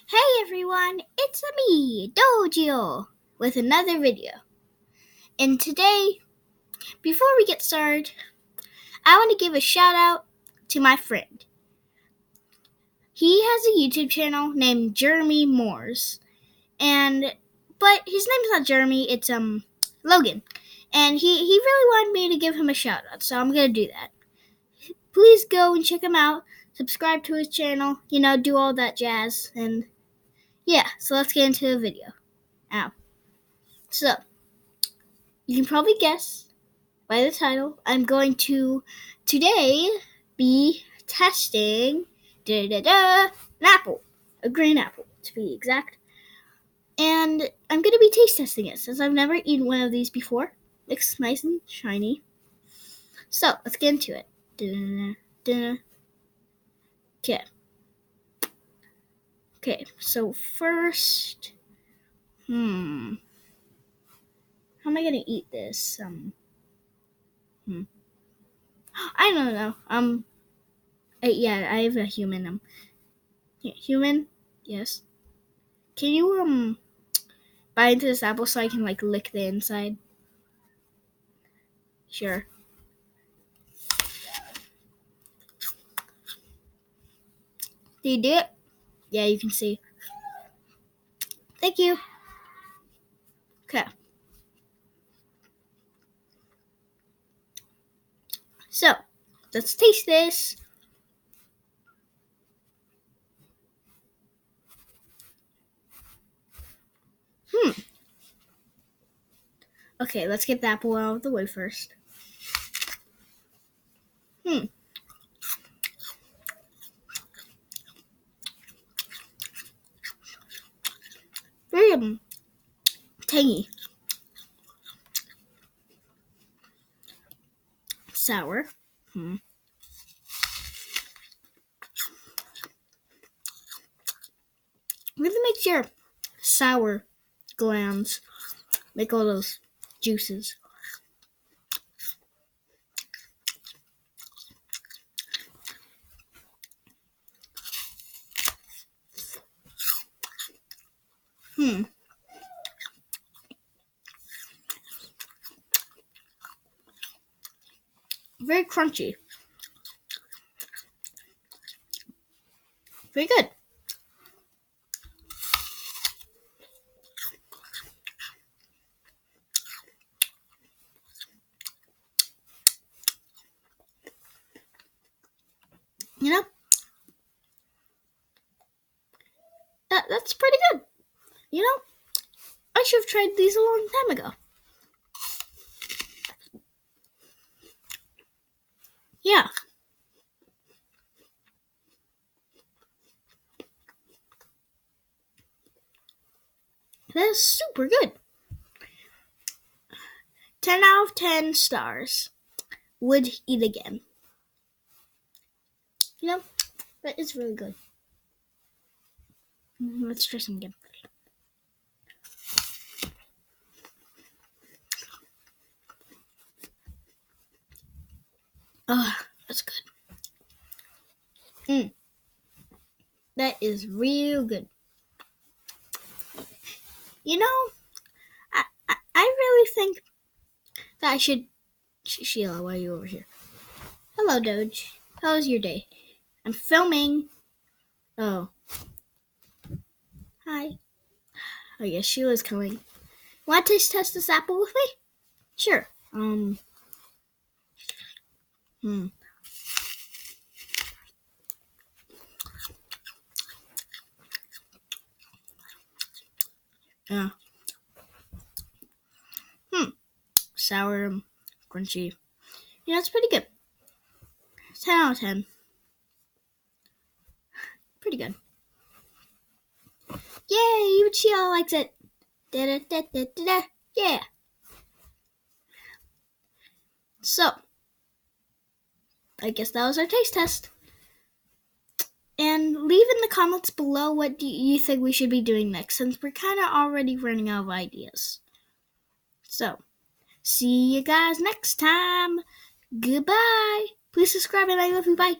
Hey everyone, it's me, Doge, with another video. And today, before we get started, I want to give a shout out to my friend. He has a YouTube channel named Jeremy Moores, but his name's not Jeremy, it's Logan. And he really wanted me to give him a shout out, so I'm gonna do that. Please go and check him out, subscribe to his channel, do all that jazz, and yeah, so let's get into the video. So, you can probably guess by the title, I'm going to today be testing an apple, a green apple to be exact. And I'm going to be taste testing it since I've never eaten one of these before. Looks nice and shiny. So, let's get into it. Okay, so first, how am I going to eat this? I don't know. I have a human. Human? Yes. Can you bite into this apple so I can lick the inside? Sure. Do you do it? Yeah, you can see. Thank you. Okay. So, let's taste this. Okay, let's get the apple out of the way first. Very tangy. Sour. Really makes your sour glands make all those juices. Very crunchy. Very good. That's pretty good. I should have tried these a long time ago. Yeah. That's super good. 10 out of 10 stars. Would eat again. But it's really good. Let's try some again. Oh, that's good. That is real good. I really think that I should... Sheila, why are you over here? Hello, Doge. How was your day? I'm filming. Oh. Hi. Oh, yes, Sheila's coming. Want to taste test this apple with me? Sure. Yeah. Sour, crunchy. Yeah, it's pretty good. 10 out of 10. Pretty good. Yay, even Sheila likes it. Da-da-da-da-da-da. Yeah. So, I guess that was our taste test. And leave in the comments below what do you think we should be doing next, since we're kind of already running out of ideas. So, see you guys next time. Goodbye. Please subscribe and I love you. Bye.